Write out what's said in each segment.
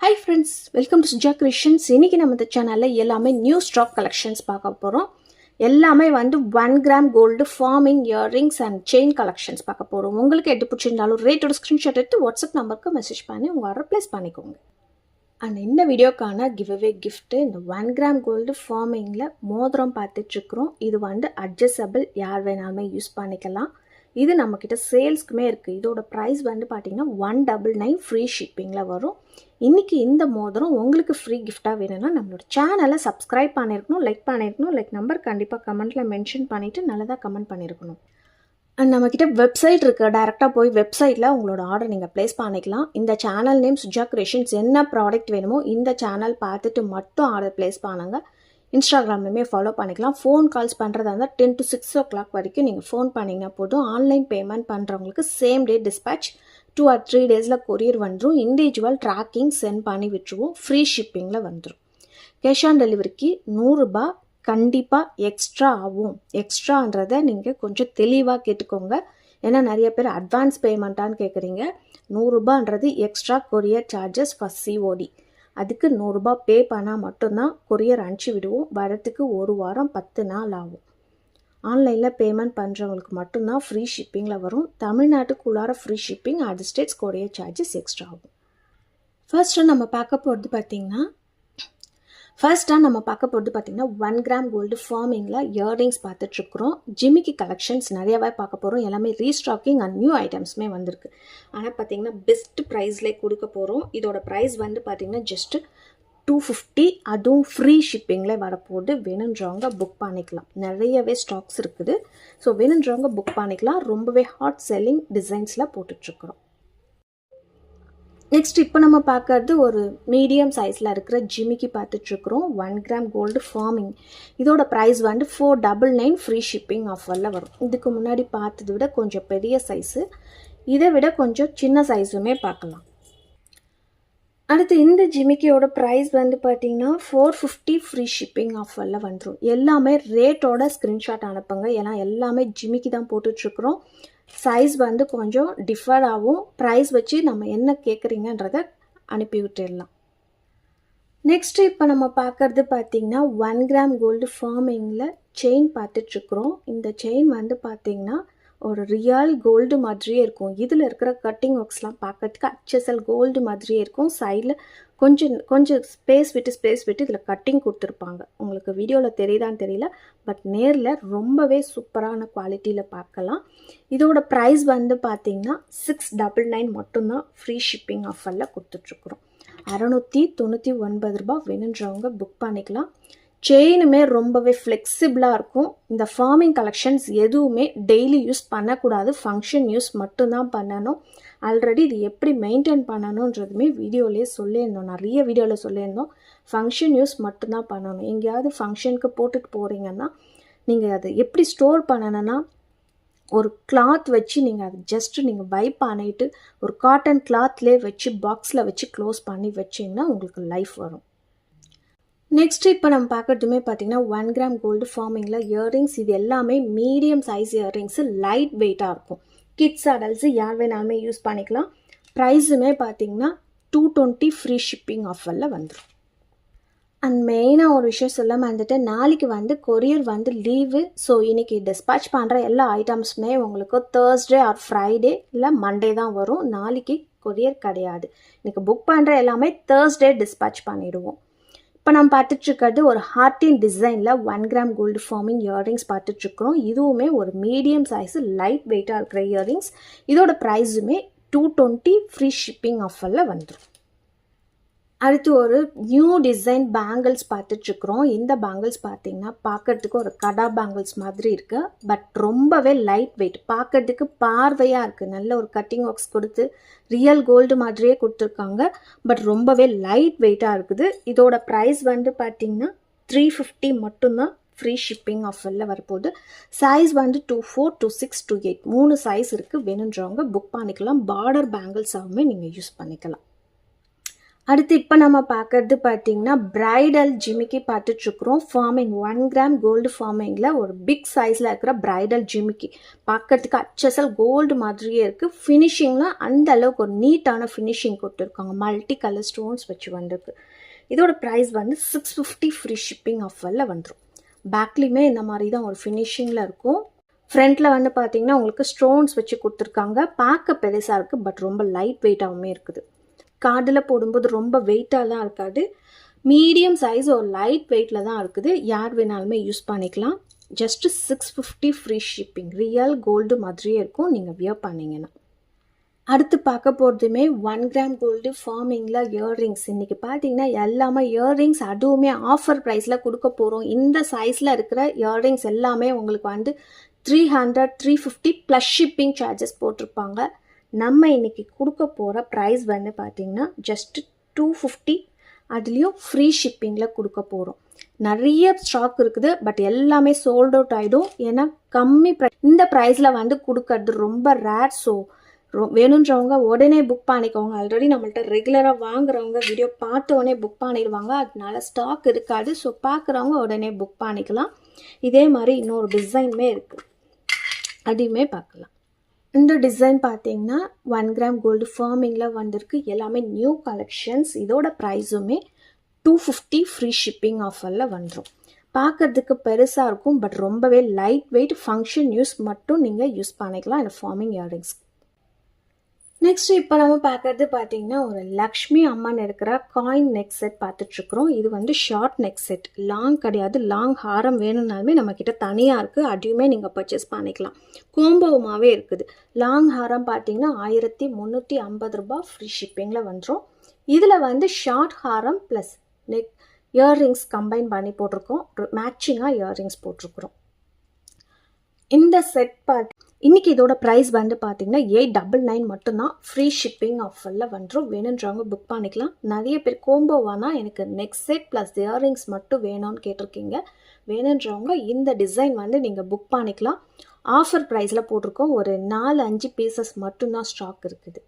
Hi friends, welcome to Suja Creations. இன்னைக்கு நம்ம இந்த சேனல்ல எல்லாமே நியூ ஸ்டாக் கலெக்ஷன்ஸ் பார்க்க போறோம். எல்லாமே வந்து 1 gram gold forming earrings and chain collections பார்க்க போறோம். உங்களுக்கு எது பிடிச்சிருந்தாலும் ரேட்டோட ஸ்கிரீன்ஷாட் எடுத்து வாட்ஸ்அப் நம்பருக்கு மெசேஜ் பண்ணி உங்க ஆர்டர் பிளேஸ் பண்ணிக்கோங்க. அண்ட் இந்த வீடியோக்கான கிவ்அவே gift இந்த 1 கிராம் கோல்டு ஃபார்மிங்ல மோதிரம் பார்த்துட்டு இருக்கிறோம். இது வந்து அட்ஜஸ்டபிள், யார் வேணாலுமே யூஸ் பண்ணிக்கலாம். இது நம்மக்கிட்ட சேல்ஸ்க்குமே இருக்குது. இதோட ப்ரைஸ் வந்து பார்த்தீங்கன்னா 199 ஃப்ரீ ஷிப்பிங்கில் வரும். இன்றைக்கி இந்த மோதிரம் உங்களுக்கு ஃப்ரீ கிஃப்டாக வேணும்னா நம்மளோட சேனலை சப்ஸ்கிரைப் பண்ணியிருக்கணும், லைக் நம்பர் கண்டிப்பாக கமெண்ட்டில் மென்ஷன் பண்ணிவிட்டு நல்லதாக கமெண்ட் பண்ணியிருக்கணும். அண்ட் நம்மக்கிட்ட வெப்சைட் இருக்குது. டேரெக்டாக போய் வெப்சைட்டில் உங்களோட ஆர்டர் நீங்கள் ப்ளேஸ் பண்ணிக்கலாம். இந்த சேனல் நேம் சுஜா கிரியேஷன்ஸ். என்ன ப்ராடக்ட் வேணுமோ இந்த சேனல் பார்த்துட்டு மட்டும் ஆர்டர் ப்ளேஸ் பண்ணுங்கள். இன்ஸ்டாகிராம்லையுமே ஃபாலோ பண்ணிக்கலாம். ஃபோன் கால்ஸ் பண்ணுறதா இருந்தால் 10 to 6 o'clock வரைக்கும் நீங்கள் ஃபோன் பண்ணிங்கன்னா போதும். ஆன்லைன் பேமெண்ட் பண்ணுறவங்களுக்கு same day dispatch 2 or 3 days courier வந்துடும். இண்டிவிஜுவல் ட்ராக்கிங் சென்ட் பண்ணி விட்டுருவோம். ஃப்ரீ ஷிப்பிங்கில் வந்துடும். கேஷ் ஆன் டெலிவரிக்கு 100 ரூபாய் கண்டிப்பாக எக்ஸ்ட்ரா ஆகும். எக்ஸ்ட்ரான்றதை நீங்கள் கொஞ்சம் தெளிவாக கேட்டுக்கோங்க. ஏன்னா நிறைய பேர் அட்வான்ஸ் பேமெண்ட்டான்னு கேட்குறீங்க. 100 ரூபான்றது extra courier charges for COD. அதுக்கு 100 ரூபாய் பே பண்ணால் மட்டும்தான் கொரியர் அனுப்பிச்சி விடுவோம். வரத்துக்கு 1 வாரம் 10 நாள் ஆகும். ஆன்லைனில் பேமெண்ட் பண்ணுறவங்களுக்கு மட்டும்தான் ஃப்ரீ ஷிப்பிங்கில் வரும். தமிழ்நாட்டுக்குள்ளார free shipping, other states courier charges extra ஆகும். ஃபர்ஸ்ட்டாக நம்ம பார்க்க போகிறது பார்த்திங்கன்னா 1 கிராம் கோல்டு ஃபார்மிங்கில் இயரிங்ஸ் பார்த்துட்ருக்குறோம். ஜிமிக்கி கலெக்ஷன்ஸ் நிறையவே பார்க்க போகிறோம். எல்லாமே ரீஸ்டாக்கிங் அண்ட் நியூ ஐட்டம்ஸுமே வந்திருக்கு. ஆனால் பார்த்திங்கன்னா பெஸ்ட் ப்ரைஸ்லேயே கொடுக்க போகிறோம். இதோட ப்ரைஸ் வந்து பார்த்திங்கன்னா ஜஸ்ட்டு 250, அதுவும் ஃப்ரீ ஷிப்பிங்கில் வரப்போது. வேணுன்றவங்க புக் பண்ணிக்கலாம். நிறையவே ஸ்டாக்ஸ் இருக்குது. ஸோ வேணுன்றவங்க புக் பண்ணிக்கலாம். ரொம்பவே ஹாட் செல்லிங் டிசைன்ஸில் போட்டுட்ருக்குறோம். நெக்ஸ்ட் இப்போ நம்ம பார்க்கறது ஒரு மீடியம் சைஸில் இருக்கிற ஜிமிக்கி பார்த்துட்ருக்குறோம். 1 கிராம் கோல்டு ஃபார்மிங். இதோட ப்ரைஸ் வந்து 499 ஃப்ரீ ஷிப்பிங் ஆஃபரில் வரும். இதுக்கு முன்னாடி பார்த்ததை விட கொஞ்சம் பெரிய சைஸு, இதை விட கொஞ்சம் சின்ன சைஸுமே பார்க்கலாம். அடுத்து இந்த ஜிமிக்கியோட ப்ரைஸ் வந்து பார்த்தீங்கன்னா 450 ஃப்ரீ ஷிப்பிங் ஆஃபரில் வந்துடும். எல்லாமே ரேட்டோட ஸ்க்ரீன்ஷாட் அனுப்புங்க. ஏன்னா எல்லாமே ஜிமிக்கி தான் போட்டுட்ருக்குறோம். சைஸ் வந்து கொஞ்சம் டிஃபர் ஆகும். ப்ரைஸ் வச்சு நம்ம என்ன கேட்குறீங்கன்றதை அனுப்பி விட்டுடலாம். நெக்ஸ்ட் இப்போ நம்ம பார்க்கறது பார்த்திங்கன்னா 1 கிராம் கோல்டு ஃபார்மிங்கில் செயின் பார்த்துட்ருக்குறோம். இந்த செயின் வந்து பார்த்திங்கன்னா ஒரு ரியல் கோல்டு மாதிரியே இருக்கும். இதில் இருக்கிற கட்டிங் ஒர்க்ஸ்லாம் பார்க்கறதுக்கு HSL கோல்டு மாதிரியே இருக்கும். சைடில் கொஞ்சம் ஸ்பேஸ் விட்டு இதில் கட்டிங் கொடுத்துருப்பாங்க. உங்களுக்கு வீடியோவில் தெரியுதான்னு தெரியல, பட் நேரில் ரொம்பவே சூப்பரான குவாலிட்டியில் பார்க்கலாம். இதோட ப்ரைஸ் வந்து பார்த்திங்கன்னா 699 மட்டும்தான் ஃப்ரீ ஷிப்பிங் ஆஃபரில் கொடுத்துட்ருக்குறோம். 699 ரூபாய். வேணுன்றவங்க புக் பண்ணிக்கலாம். செயினுமே ரொம்பவே ஃப்ளெக்சிபிளாக இருக்கும். இந்த ஃபார்மிங் கலெக்ஷன்ஸ் எதுவுமே டெய்லி யூஸ் பண்ணக்கூடாது. ஃபங்க்ஷன் யூஸ் மட்டும்தான் பண்ணணும். ஆல்ரெடி இது எப்படி மெயின்டைன் பண்ணணுன்றதுமே வீடியோலேயே சொல்லியிருந்தோம். நிறைய வீடியோவில் சொல்லியிருந்தோம். ஃபங்க்ஷன் யூஸ் மட்டும்தான் பண்ணணும். எங்கேயாவது ஃபங்க்ஷனுக்கு போட்டுட்டு போகிறீங்கன்னா நீங்கள் அதை எப்படி ஸ்டோர் பண்ணணும்னா, ஒரு கிளாத் வச்சு நீங்கள் அதை ஜஸ்ட்டு நீங்கள் பை பண்ணிவிட்டு ஒரு காட்டன் கிளாத்லேயே வச்சு பாக்ஸில் வச்சு க்ளோஸ் பண்ணி வச்சிங்கன்னா உங்களுக்கு லைஃப் வரும். நெக்ஸ்ட் இப்போ நம்ம பார்க்குறதுமே பார்த்திங்கன்னா 1 கிராம் கோல்டு ஃபார்மிங்கில் இயரிங்ஸ். இது எல்லாமே மீடியம் சைஸ் இயரிங்ஸு, லைட் வெயிட்டாக இருக்கும். கிட்ஸ் அடல்ட்ஸு யார் வேணாலுமே யூஸ் பண்ணிக்கலாம். ப்ரைஸுமே பார்த்திங்கன்னா 220 ஃப்ரீ ஷிப்பிங் ஆஃபரில் வந்துடும். அண்ட் மெயினாக ஒரு விஷயம் சொல்ல மறந்துட்டு, நாளைக்கு வந்து கொரியர் வந்து லீவு. ஸோ இன்றைக்கி டிஸ்பேச் பண்ணுற எல்லா ஐட்டம்ஸுமே உங்களுக்கு Thursday ஆர் Friday இல்லை Monday தான் வரும். நாளைக்கு கொரியர் கிடையாது. இன்றைக்கி புக் பண்ணுற எல்லாமே Thursday டிஸ்பேச் பண்ணிவிடுவோம். இப்போ நம்ம பார்த்துட்ருக்கிறது ஒரு ஹார்டின் டிசைனில் 1 கிராம் கோல்டு ஃபார்மிங் இயரிங்ஸ் பார்த்துட்ருக்குறோம். இதுவுமே ஒரு மீடியம் சைஸு, லைட் வெயிட்டாக இருக்கிற இயரிங்ஸ். இதோட ப்ரைஸுமே 220 ஃப்ரீ ஷிப்பிங் ஆஃபரில் வந்துடும். அடுத்து ஒரு நியூ டிசைன் பேங்கிள்ஸ் பார்த்துட்ருக்குறோம். இந்த பேங்கிள்ஸ் பார்த்திங்கன்னா பார்க்கறதுக்கு ஒரு கடா பேங்கிள்ஸ் மாதிரி இருக்குது. பட் ரொம்பவே லைட் வெயிட், பார்க்கறதுக்கு பார்வையாக இருக்குது. நல்ல ஒரு கட்டிங் ஒர்க்ஸ் கொடுத்து ரியல் கோல்டு மாதிரியே கொடுத்துருக்காங்க. பட் ரொம்பவே லைட் வெயிட்டாக இருக்குது. இதோட ப்ரைஸ் வந்து பார்த்திங்கன்னா 350 மட்டும்தான் ஃப்ரீ ஷிப்பிங் ஆஃபரில் வரப்போகுது. சைஸ் வந்து 24, 26, 28 3 சைஸ் இருக்குது. வேணுன்றவங்க புக் பண்ணிக்கலாம். பார்டர் பேங்கிள்ஸாகவுமே நீங்கள் யூஸ் பண்ணிக்கலாம். அடுத்து இப்போ நம்ம பார்க்கறது பார்த்தீங்கன்னா பிரைடல் ஜிமிக்கி பார்த்துட்ருக்குறோம். ஃபார்மிங் 1 கிராம் கோல்டு ஃபார்மிங்கில் ஒரு பிக் சைஸில் இருக்கிற பிரைடல் ஜிமிக்கி பார்க்கறதுக்கு அச்சசல் கோல்டு மாதிரியே இருக்குது. ஃபினிஷிங்லாம் அந்த அளவுக்கு ஒரு நீட்டான ஃபினிஷிங் கொடுத்துருக்காங்க. மல்டி கலர் ஸ்டோன்ஸ் வச்சு வந்திருக்கு. இதோட ப்ரைஸ் வந்து 650 ஃப்ரீ ஷிப்பிங் ஆஃபரில் வந்துடும். பேக்லேயுமே இந்த மாதிரி தான் ஒரு ஃபினிஷிங்கில் இருக்கும். ஃப்ரண்ட்டில் வந்து பார்த்தீங்கன்னா உங்களுக்கு ஸ்டோன்ஸ் வச்சு கொடுத்துருக்காங்க. பார்க்க பெருசாக இருக்குது, பட் ரொம்ப லைட் வெயிட்டாகவுமே இருக்குது. கார்டில் போடும்போது ரொம்ப வெயிட்டாலாம் இருக்காது. மீடியம் சைஸ் ஒரு லைட் வெயிட்டில் தான் இருக்குது. யார் வேணாலுமே யூஸ் பண்ணிக்கலாம். Just 650 free shipping. Real gold மாதிரியே இருக்கும் நீங்கள் வியர் பண்ணிங்கன்னா. அடுத்து பார்க்க போகிறதுமே 1 கிராம் கோல்டு ஃபார்மிங்கில் இயர்ரிங்ஸ். இன்றைக்கி பார்த்தீங்கன்னா எல்லாமே இயர்ரிங்ஸ், அதுவுமே ஆஃபர் ப்ரைஸில் கொடுக்க போகிறோம். இந்த சைஸில் இருக்கிற இயர்ரிங்ஸ் எல்லாமே உங்களுக்கு வந்து 300 350 ப்ளஸ் ஷிப்பிங் சார்ஜஸ் போட்டிருப்பாங்க. நம்ம இன்றைக்கி கொடுக்க போகிற ப்ரைஸ் வந்து பார்த்திங்கன்னா ஜஸ்ட்டு 250, அதுலேயும் ஃப்ரீ ஷிப்பிங்கில் கொடுக்க போகிறோம். நிறைய ஸ்டாக் இருக்குது, பட் எல்லாமே சோல்ட் அவுட் ஆகிடும். ஏன்னா கம்மி இந்த ப்ரைஸில் வந்து கொடுக்கறது ரொம்ப ரேர். ஸோ வேணுன்றவங்க உடனே புக் பண்ணிக்கோங்க. ஆல்ரெடி நம்மள்ட்ட ரெகுலராக வாங்குறவங்க வீடியோ பார்த்தோடனே புக் பண்ணிடுவாங்க, அதனால ஸ்டாக் இருக்காது. ஸோ பார்க்குறவங்க உடனே புக் பண்ணிக்கலாம். இதே மாதிரி இன்னொரு டிசைனுமே இருக்குது, அதையுமே பார்க்கலாம். இந்த டிசைன் பார்த்தீங்கன்னா 1 கிராம் கோல்டு ஃபார்மிங்கில் வந்திருக்கு. எல்லாமே நியூ கலெக்ஷன்ஸ். இதோட ப்ரைஸுமே 250 ஃப்ரீ ஷிப்பிங் ஆஃபரில் வந்துடும். பார்க்கறதுக்கு பெருசாக இருக்கும், பட் ரொம்பவே லைட் வெயிட். ஃபங்க்ஷன் யூஸ் மட்டும் நீங்கள் யூஸ் பண்ணிக்கலாம் இந்த ஃபார்மிங் இயரிங்ஸ். நெக்ஸ்ட் இப்போ நம்ம பார்க்கறது பார்த்தீங்கன்னா ஒரு லக்ஷ்மி அம்மன் இருக்கிற காயின் நெக் செட் பார்த்துட்ருக்குறோம். இது வந்து ஷார்ட் நெக் செட், லாங் கிடையாது. லாங் ஹாரம் வேணும்னாலுமே நம்மக்கிட்ட தனியாக இருக்குது, அதையுமே நீங்கள் பர்ச்சேஸ் பண்ணிக்கலாம். கோம்போவுமாகவே இருக்குது. லாங் ஹாரம் பார்த்தீங்கன்னா 1350 ரூபா ஃப்ரீ ஷிப்பிங்கில் வந்துடும். இதில் வந்து ஷார்ட் ஹாரம் ப்ளஸ் நெக் இயர்ரிங்ஸ் கம்பைன் பண்ணி போட்டிருக்கோம். மேட்சிங்காக இயர்ரிங்ஸ் போட்டிருக்குறோம். இந்த செட் இன்னைக்கு இதோட ப்ரைஸ் வந்து பார்த்தீங்கன்னா 899 மட்டும்தான். ஃப்ரீ ஷிப்பிங் ஆஃபரில் வந்துடும். வேணுன்றவங்க புக் பண்ணிக்கலாம். நிறைய பேர் கோம்போவானா எனக்கு நெக் செட் ப்ளஸ் இயர்ரிங்ஸ் மட்டும் வேணும்னு கேட்டிருக்கீங்க. வேணுன்றவங்க இந்த டிசைன் வந்து நீங்கள் புக் பண்ணிக்கலாம். ஆஃபர் ப்ரைஸில் போட்டிருக்கோம். ஒரு 4-5 பீசஸ் மட்டும்தான் ஸ்டாக் இருக்குது.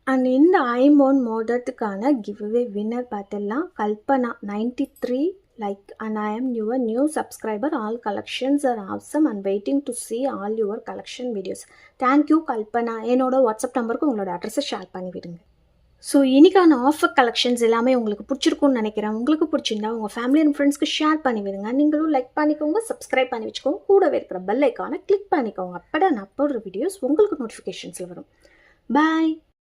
அண்ட் இந்த ஐமோன் மோடத்துக்கான கிவ்அவே வின்னர் பார்த்துடலாம். Kalpana 93 like and I am your new subscriber. All collections are awesome and waiting to see all your collection videos. Thank you Kalpana. என்னோட வாட்ஸ்அப் நம்பருக்கு உங்களோட அட்ரஸை ஷேர் பண்ணி விடுங்க. ஸோ இன்றைக்கான ஆஃபர் கலெக்ஷன்ஸ் எல்லாமே உங்களுக்கு பிடிச்சிருக்கும்னு நினைக்கிறேன். உங்களுக்கு பிடிச்சிருந்தா உங்கள் ஃபேமிலி அண்ட் ஃப்ரெண்ட்ஸ்க்கு ஷேர் பண்ணி விடுங்க. நீங்களும் லைக் பண்ணிக்கோங்க, சப்ஸ்கிரைப் பண்ணி வச்சுக்கோங்க. கூடவே இருக்கிற பெல் ஐக்கானை கிளிக் பண்ணிக்கோங்க. அப்போ நான் போடுற வீடியோஸ் உங்களுக்கு நோட்டிஃபிகேஷன்ஸில் வரும். பாய்.